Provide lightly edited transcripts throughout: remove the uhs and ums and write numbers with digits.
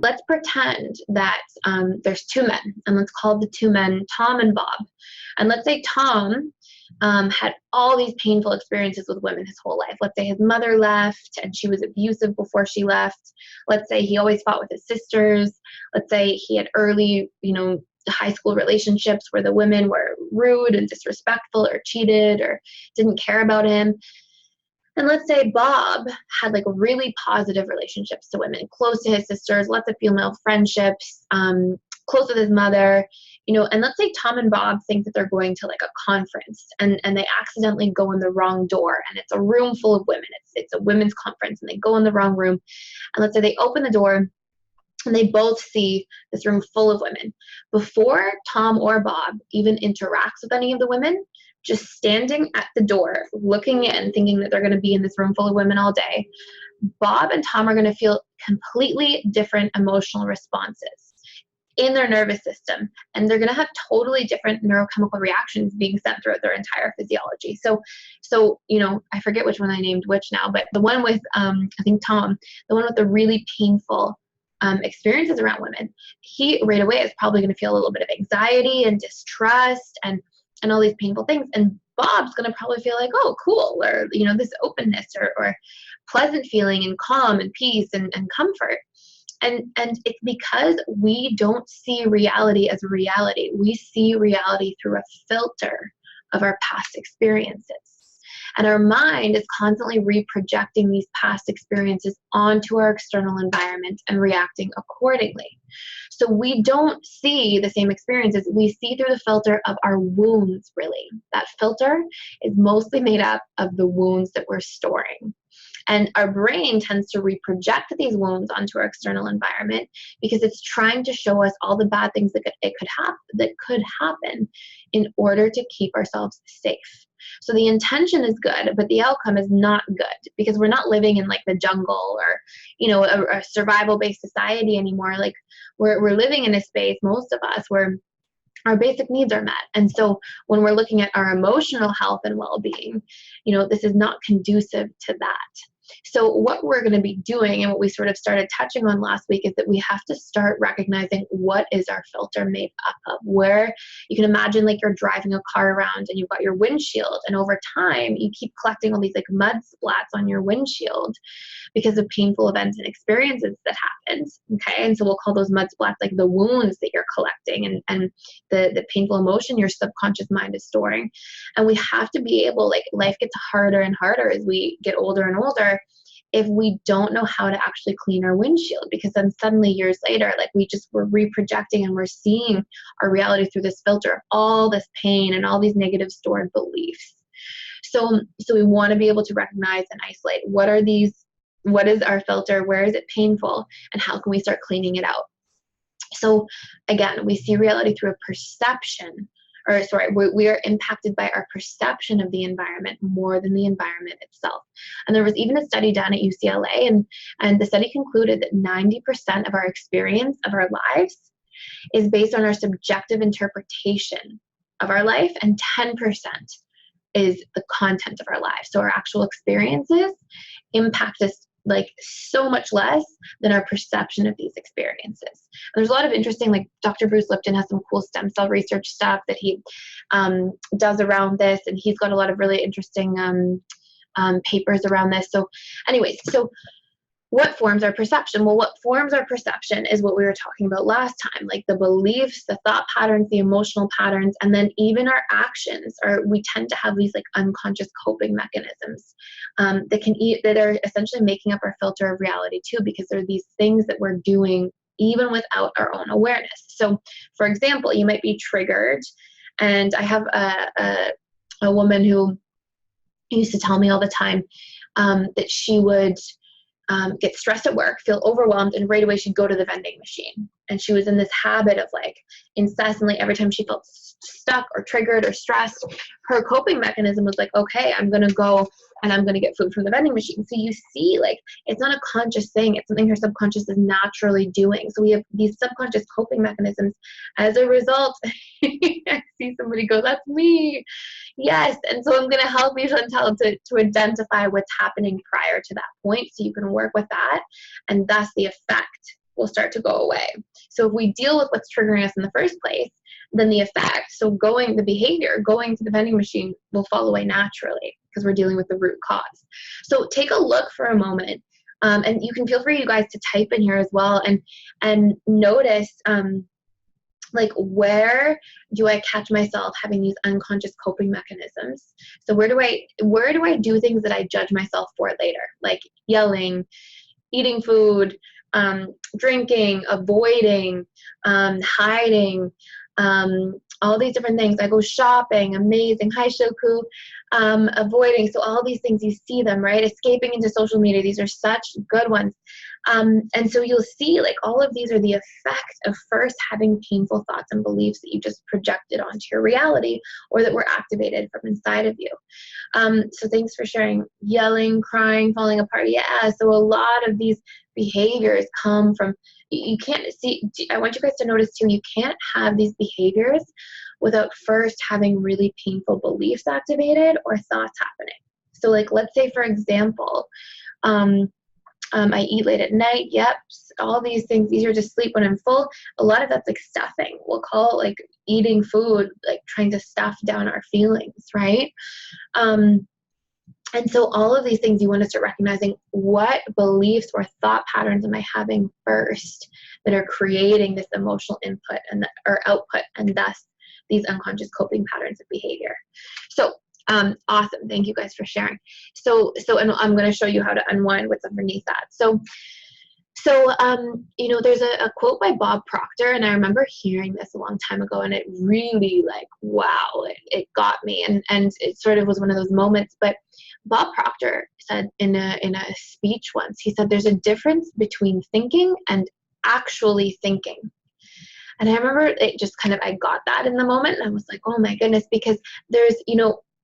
Let's pretend that there's two men, and let's call the two men Tom and Bob. And let's say Tom had all these painful experiences with women his whole life. Let's say his mother left and she was abusive before she left. Let's say he always fought with his sisters. Let's say he had early, high school relationships where the women were rude and disrespectful or cheated or didn't care about him. And let's say Bob had like really positive relationships to women, close to his sisters, lots of female friendships, close with his mother, and let's say Tom and Bob think that they're going to like a conference and they accidentally go in the wrong door, and it's a room full of women. It's a women's conference and they go in the wrong room. And let's say they open the door and they both see this room full of women. Before Tom or Bob even interacts with any of the women, just standing at the door, looking in, thinking that they're going to be in this room full of women all day, Bob and Tom are going to feel completely different emotional responses in their nervous system. And they're going to have totally different neurochemical reactions being sent throughout their entire physiology. So, I forget which one I named which now, but the one with, I think Tom, the one with the really painful experiences around women, he right away is probably going to feel a little bit of anxiety and distrust and all these painful things. And Bob's going to probably feel like, oh, cool, or, this openness or pleasant feeling and calm and peace and comfort. And it's because we don't see reality as reality. We see reality through a filter of our past experiences. And our mind is constantly reprojecting these past experiences onto our external environment and reacting accordingly. So we don't see the same experiences. We see through the filter of our wounds, really. That filter is mostly made up of the wounds that we're storing. And our brain tends to reproject these wounds onto our external environment because it's trying to show us all the bad things that could happen in order to keep ourselves safe. So the intention is good, but the outcome is not good because we're not living in like the jungle or, a survival-based society anymore. Like we're living in a space, most of us, where our basic needs are met. And so when we're looking at our emotional health and well-being, this is not conducive to that. So what we're going to be doing, and what we sort of started touching on last week, is that we have to start recognizing what is our filter made up of. Where you can imagine like you're driving a car around and you've got your windshield, and over time you keep collecting all these like mud splats on your windshield because of painful events and experiences that happened. Okay, and so we'll call those mud splats like the wounds that you're collecting and the painful emotion your subconscious mind is storing. And we have to be able, like, life gets harder and harder as we get older and older if we don't know how to actually clean our windshield, because then suddenly years later, like we're reprojecting and we're seeing our reality through this filter of all this pain and all these negative stored beliefs. So we want to be able to recognize and isolate what is our filter, where is it painful, and how can we start cleaning it out? So again, we see reality through a perception, we are impacted by our perception of the environment more than the environment itself. And there was even a study done at UCLA, and the study concluded that 90% of our experience of our lives is based on our subjective interpretation of our life, and 10% is the content of our lives. So our actual experiences impact us like so much less than our perception of these experiences. And there's a lot of interesting, like Dr. Bruce Lipton has some cool stem cell research stuff that he does around this, and he's got a lot of really interesting papers around this. So anyways, what forms our perception? Well, what forms our perception is what we were talking about last time, like the beliefs, the thought patterns, the emotional patterns, and then even our actions. We tend to have these like unconscious coping mechanisms that are essentially making up our filter of reality too, because they're these things that we're doing even without our own awareness. So, for example, you might be triggered, and I have a woman who used to tell me all the time that she would get stressed at work, feel overwhelmed, and right away she'd go to the vending machine. and she was in this habit of like incessantly, every time she felt stuck or triggered or stressed, her coping mechanism was like, okay, I'm going to go and I'm going to get food from the vending machine. So you see, like, it's not a conscious thing. It's something her subconscious is naturally doing. So we have these subconscious coping mechanisms. As a result, I see somebody go, that's me. Yes. And so I'm going to help you, Chantel, to identify what's happening prior to that point so you can work with that. And thus the effect will start to go away. So if we deal with what's triggering us in the first place, then the effect, so the behavior, going to the vending machine will fall away naturally because we're dealing with the root cause. So take a look for a moment, and you can feel free, you guys, to type in here as well and notice, like, where do I catch myself having these unconscious coping mechanisms? So where do I do things that I judge myself for later, like yelling, eating food, drinking, avoiding, hiding, all these different things. I go shopping, amazing, hi Shoku, avoiding. So all these things, you see them, right? Escaping into social media. These are such good ones. And so you'll see, like, all of these are the effect of first having painful thoughts and beliefs that you just projected onto your reality or that were activated from inside of you. So thanks for sharing. Yelling, crying, falling apart. Yeah, so a lot of these behaviors come from, you can't see, I want you guys to notice too, you can't have these behaviors without first having really painful beliefs activated or thoughts happening. So like, let's say, for example, I eat late at night. Yep. All these things, easier to sleep when I'm full. A lot of that's like stuffing. We'll call it like eating food, like trying to stuff down our feelings, right? And so all of these things, you want to start recognizing, what beliefs or thought patterns am I having first that are creating this emotional input or output, and thus these unconscious coping patterns of behavior. So awesome. Thank you guys for sharing. So and I'm going to show you how to unwind what's underneath that. So there's a quote by Bob Proctor, and I remember hearing this a long time ago, and it really, like, wow, it got me, and it sort of was one of those moments. But Bob Proctor said in a speech once, he said, there's a difference between thinking and actually thinking. And I remember it just kind of, I got that in the moment, and I was like, oh my goodness, because there's,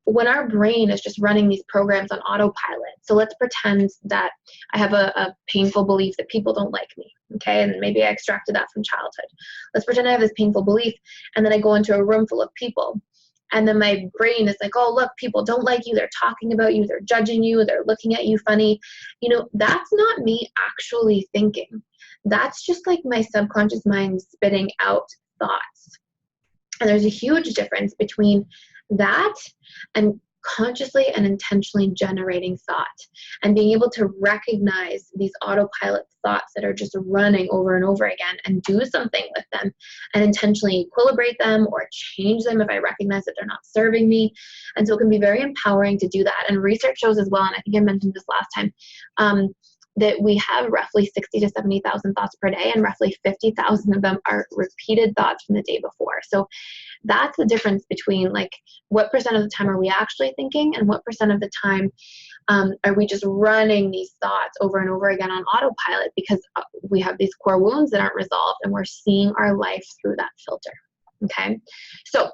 when our brain is just running these programs on autopilot. So let's pretend that I have a painful belief that people don't like me, okay? And maybe I extracted that from childhood. Let's pretend I have this painful belief, and then I go into a room full of people, and then my brain is like, oh, look, people don't like you. They're talking about you. They're judging you. They're looking at you funny. That's not me actually thinking. That's just like my subconscious mind spitting out thoughts. And there's a huge difference between that and consciously and intentionally generating thought and being able to recognize these autopilot thoughts that are just running over and over again and do something with them and intentionally equilibrate them or change them if I recognize that they're not serving me. And so it can be very empowering to do that. And research shows as well, and I think I mentioned this last time, that we have roughly 60 to 70,000 thoughts per day, and roughly 50,000 of them are repeated thoughts from the day before. So that's the difference between, like, what percent of the time are we actually thinking, and what percent of the time are we just running these thoughts over and over again on autopilot because we have these core wounds that aren't resolved, and we're seeing our life through that filter. Okay, so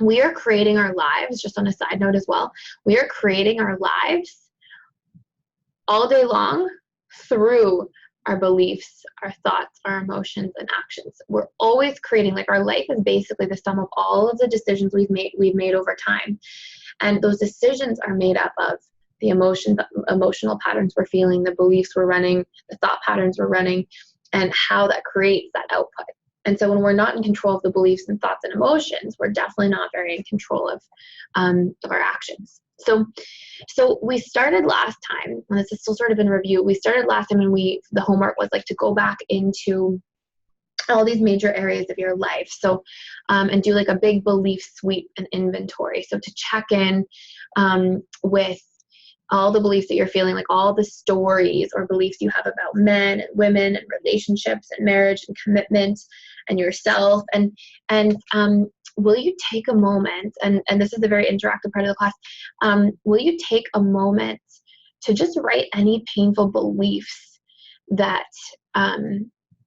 we are creating our lives, just on a side note as well, we are creating our lives all day long through our beliefs, our thoughts, our emotions, and actions. We're always creating, like, our life is basically the sum of all of the decisions we've made over time. And those decisions are made up of the emotional patterns we're feeling, the beliefs we're running, the thought patterns we're running, and how that creates that output. And so when we're not in control of the beliefs and thoughts and emotions, we're definitely not very in control of our actions. So we started last time, and this is still sort of in review, we started last time, and the homework was like to go back into all these major areas of your life. So, and do like a big belief sweep and inventory. So to check in with all the beliefs that you're feeling, like all the stories or beliefs you have about men and women and relationships and marriage and commitment and yourself. And will you take a moment, and this is a very interactive part of the class, will you take a moment to just write any painful beliefs that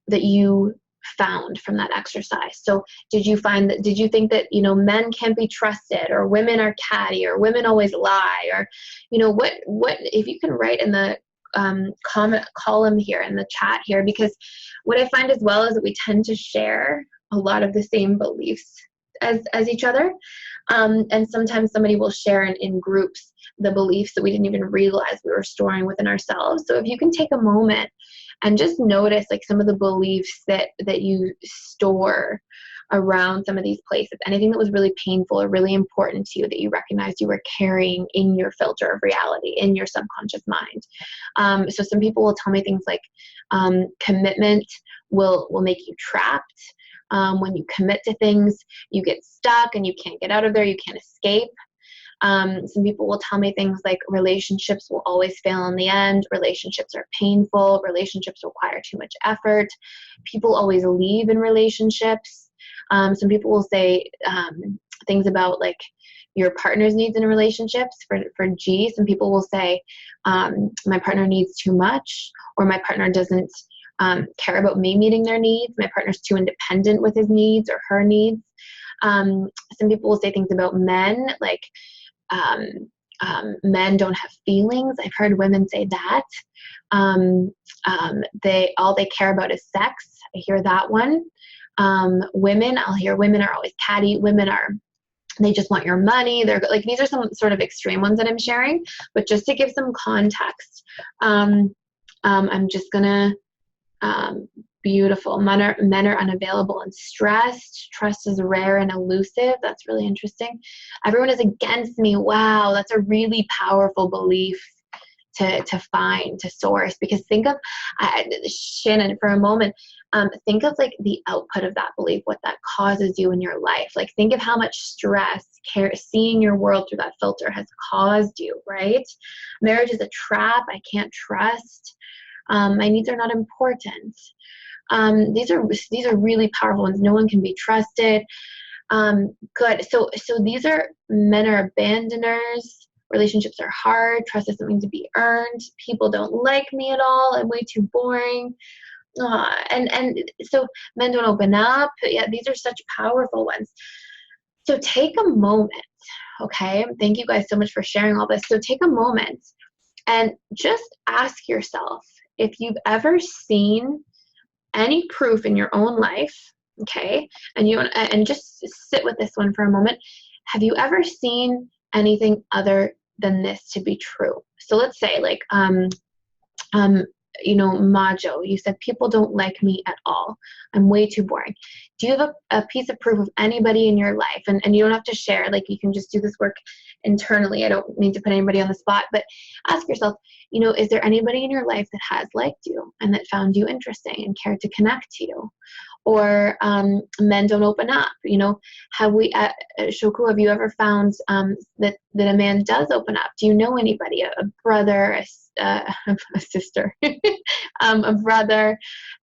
you found from that exercise? So did you think that, men can't be trusted, or women are catty, or women always lie, or, what, if you can write in the comment column here in the chat here, because what I find as well is that we tend to share a lot of the same beliefs as each other. And sometimes somebody will share in groups the beliefs that we didn't even realize we were storing within ourselves. So if you can take a moment and just notice like some of the beliefs that you store around some of these places, anything that was really painful or really important to you that you recognized you were carrying in your filter of reality, in your subconscious mind. So some people will tell me things like commitment will make you trapped. When you commit to things, you get stuck and you can't get out of there, you can't escape. Some people will tell me things like relationships will always fail in the end, relationships are painful, relationships require too much effort, people always leave in relationships. Some people will say things about like your partner's needs in relationships. For G, some people will say my partner needs too much, or my partner doesn't care about me meeting their needs, my partner's too independent with his needs or her needs. Some people will say things about men, like men don't have feelings. I've heard women say that. All they care about is sex. I hear that one. Women, I'll hear women are always catty. They just want your money. They're like, these are some sort of extreme ones that I'm sharing, but just to give some context, I'm just gonna, beautiful. Men are unavailable and stressed. Trust is rare and elusive. That's really interesting. Everyone is against me. Wow, that's a really powerful belief to find, to source. Because think of, Shannon, for a moment, think of like the output of that belief, what that causes you in your life. Like think of how much stress seeing your world through that filter has caused you, right? Marriage is a trap. I can't trust. My needs are not important. These are really powerful ones. No one can be trusted. Good. So these are, men are abandoners. Relationships are hard. Trust is something to be earned. People don't like me at all. I'm way too boring. And so men don't open up. Yeah, these are such powerful ones. So take a moment, okay? Thank you guys so much for sharing all this. So take a moment and just ask yourself if you've ever seen any proof in your own life, okay? And just sit with this one for a moment. Have you ever seen anything other than this to be true? So let's say like, Majo, you said people don't like me at all. I'm way too boring. Do you have a piece of proof of anybody in your life? And you don't have to share, like you can just do this work internally. I don't mean to put anybody on the spot, but ask yourself, is there anybody in your life that has liked you and that found you interesting and cared to connect to you? Or men don't open up. Shoku, have you ever found that a man does open up? Do you know anybody, a brother, a sister, a brother,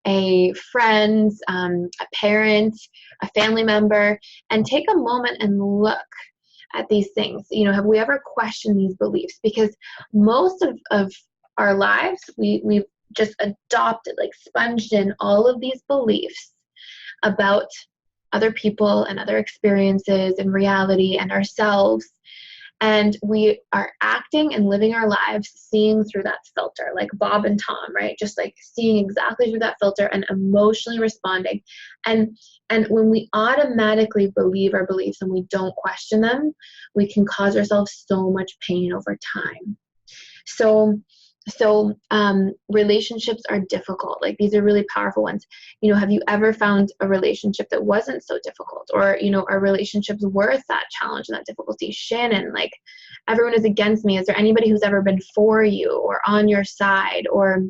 a friend, a parent, a family member? And take a moment and look at these things. Have we ever questioned these beliefs? Because most of our lives, we've just adopted, like sponged in all of these beliefs about other people and other experiences and reality and ourselves. And we are acting and living our lives seeing through that filter, like Bob and Tom, right? Just like seeing exactly through that filter and emotionally responding. And when we automatically believe our beliefs and we don't question them, we can cause ourselves so much pain over time. So relationships are difficult. Like these are really powerful ones. Have you ever found a relationship that wasn't so difficult? Or, are relationships worth that challenge and that difficulty? Shannon, like everyone is against me. Is there anybody who's ever been for you or on your side, or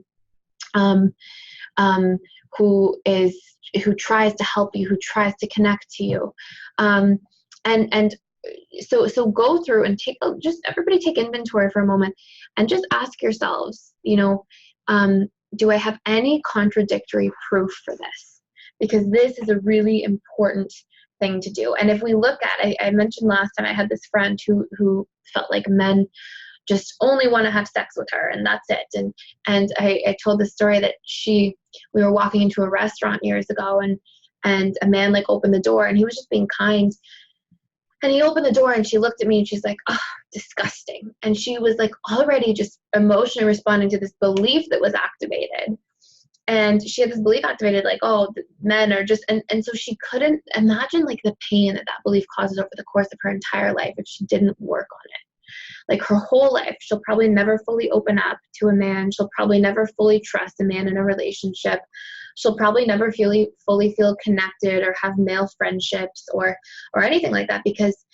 who tries to help you, who tries to connect to you? So go through and everybody take inventory for a moment and just ask yourselves, do I have any contradictory proof for this? Because this is a really important thing to do. And if we look at, I mentioned last time I had this friend who felt like men just only want to have sex with her, and that's it. And I told the story that we were walking into a restaurant years ago, and a man like opened the door, and he was just being kind. And he opened the door, and she looked at me, and she's like, oh, disgusting. And she was like already just emotionally responding to this belief that was activated. And she had this belief activated, like, oh, men are just, and so she couldn't imagine like the pain that that belief causes over the course of her entire life if she didn't work on it. Like her whole life, she'll probably never fully open up to a man. She'll probably never fully trust a man in a relationship. She'll probably never fully feel connected or have male friendships or anything like that, because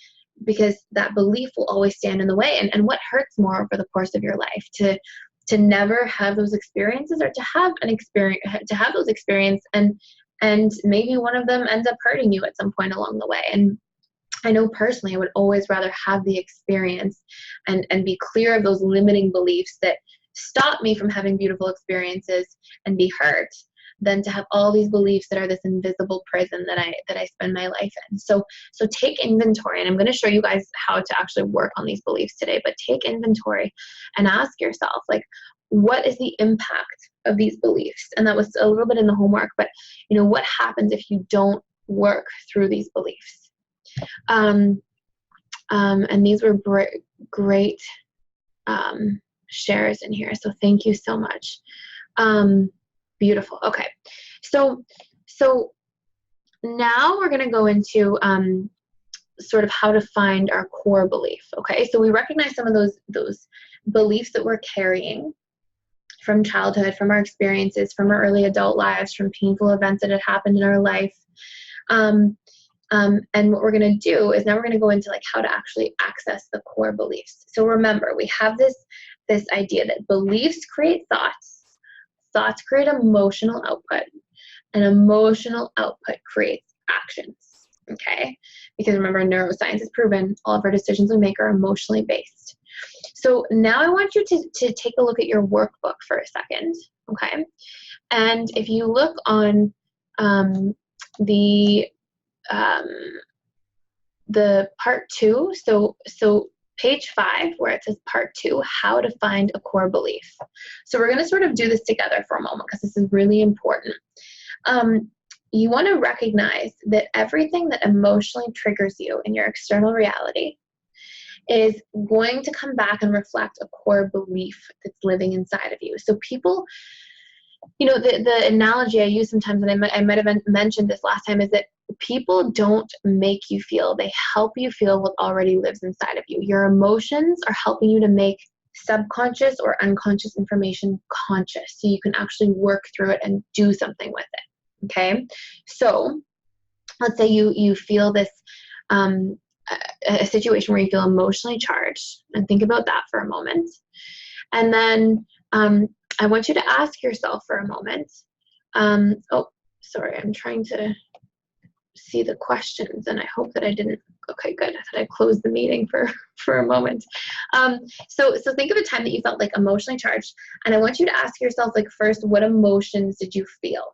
that belief will always stand in the way. And what hurts more over the course of your life, to never have those experiences, or to have those experiences and maybe one of them ends up hurting you at some point along the way. And I know personally I would always rather have the experience and be clear of those limiting beliefs that stop me from having beautiful experiences and be hurt, than to have all these beliefs that are this invisible prison that I spend my life in. So take inventory, and I'm going to show you guys how to actually work on these beliefs today, but take inventory and ask yourself, like, what is the impact of these beliefs? And that was a little bit in the homework, but what happens if you don't work through these beliefs? And these were great shares in here. So thank you so much. Beautiful. Okay. So now we're going to go into sort of how to find our core belief. Okay. So we recognize some of those beliefs that we're carrying from childhood, from our experiences, from our early adult lives, from painful events that had happened in our life. And what we're going to do is now we're going to go into like how to actually access the core beliefs. So remember, we have this idea that beliefs create thoughts. Thoughts create emotional output, and emotional output creates actions, okay? Because remember, neuroscience has proven all of our decisions we make are emotionally based. So now I want you to take a look at your workbook for a second, okay? And if you look on the part 2, so page 5, where it says part 2, how to find a core belief. So we're going to sort of do this together for a moment, because this is really important. You want to recognize that everything that emotionally triggers you in your external reality is going to come back and reflect a core belief that's living inside of you. So people, the analogy I use sometimes, and I might have mentioned this last time, is that people don't make you feel, they help you feel what already lives inside of you. Your emotions are helping you to make subconscious or unconscious information conscious, so you can actually work through it and do something with it, okay? So let's say you feel this, a situation where you feel emotionally charged, and think about that for a moment. And then I want you to ask yourself for a moment, oh, sorry, I'm trying to see the questions, and I hope that I didn't, okay, good, that I closed the meeting for a moment. So think of a time that you felt like emotionally charged, and I want you to ask yourself, like, first, what emotions did you feel?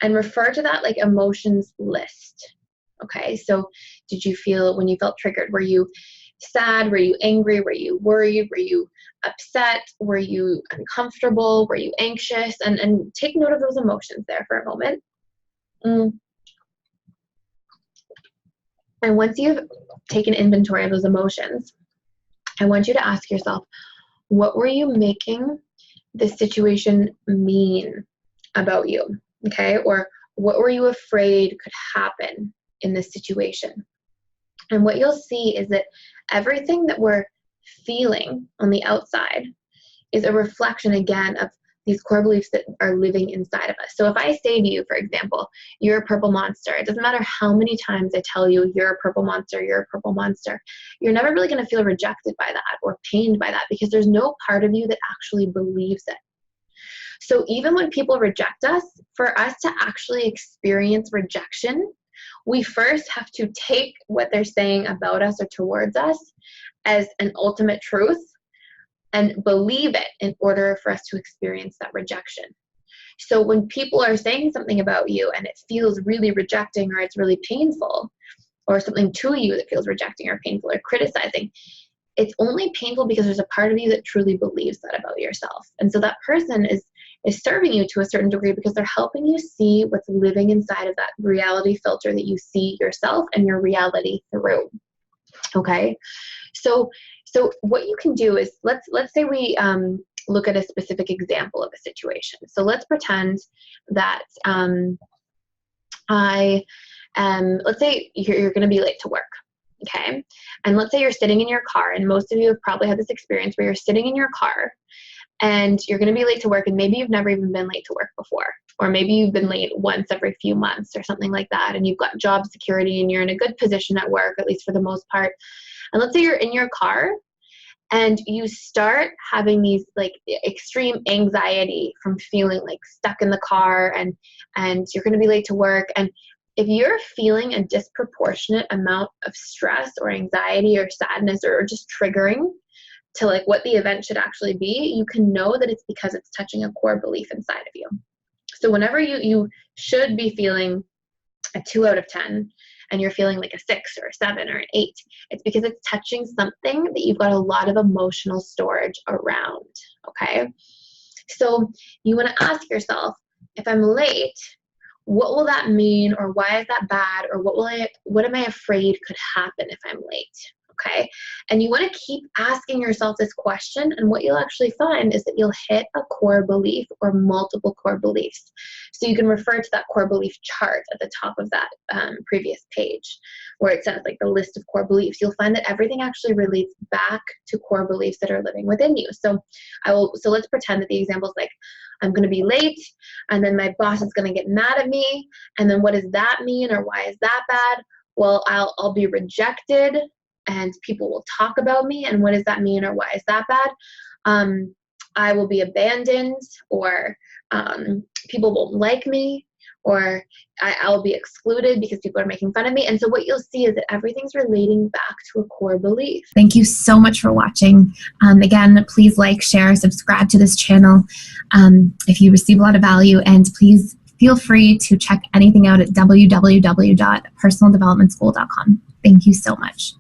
And refer to that like emotions list, okay? So did you feel, when you felt triggered, were you sad? Were you angry? Were you worried? Were you upset? Were you uncomfortable? Were you anxious? And take note of those emotions there for a moment. And once you've taken inventory of those emotions, I want you to ask yourself, what were you making this situation mean about you, okay? Or what were you afraid could happen in this situation? And what you'll see is that everything that we're feeling on the outside is a reflection, again, of these core beliefs that are living inside of us. So if I say to you, for example, you're a purple monster, it doesn't matter how many times I tell you you're a purple monster, you're a purple monster, you're never really going to feel rejected by that or pained by that, because there's no part of you that actually believes it. So even when people reject us, for us to actually experience rejection, we first have to take what they're saying about us or towards us as an ultimate truth and believe it in order for us to experience that rejection. So when people are saying something about you and it feels really rejecting, or it's really painful, or something to you that feels rejecting or painful or criticizing, it's only painful because there's a part of you that truly believes that about yourself. And so that person is serving you to a certain degree because they're helping you see what's living inside of that reality filter that you see yourself and your reality through. Okay? So what you can do is, let's say we look at a specific example of a situation. So let's pretend that let's say you're going to be late to work. Okay. And let's say you're sitting in your car, and most of you have probably had this experience where you're sitting in your car and you're going to be late to work, and maybe you've never even been late to work before, or maybe you've been late once every few months or something like that, and you've got job security and you're in a good position at work, at least for the most part. And let's say you're in your car and you start having these like extreme anxiety from feeling like stuck in the car, and you're going to be late to work. And if you're feeling a disproportionate amount of stress or anxiety or sadness or just triggering to like what the event should actually be, you can know that it's because it's touching a core belief inside of you. So whenever you should be feeling a 2 out of 10 and you're feeling like a 6 or a 7 or an 8, it's because it's touching something that you've got a lot of emotional storage around. Okay. So you want to ask yourself, if I'm late, what will that mean, or why is that bad, or what am I afraid could happen if I'm late? Okay. And you want to keep asking yourself this question, and what you'll actually find is that you'll hit a core belief or multiple core beliefs. So you can refer to that core belief chart at the top of that previous page where it says like the list of core beliefs. You'll find that everything actually relates back to core beliefs that are living within you. So let's pretend that the example is like, I'm going to be late, and then my boss is going to get mad at me, and then what does that mean, or why is that bad? Well, I'll be rejected, and people will talk about me, and what does that mean, or why is that bad? I will be abandoned, or people won't like me, or I'll be excluded because people are making fun of me. And so what you'll see is that everything's relating back to a core belief. Thank you so much for watching. Again, please like, share, subscribe to this channel if you receive a lot of value, and please feel free to check anything out at www.personaldevelopmentschool.com. Thank you so much.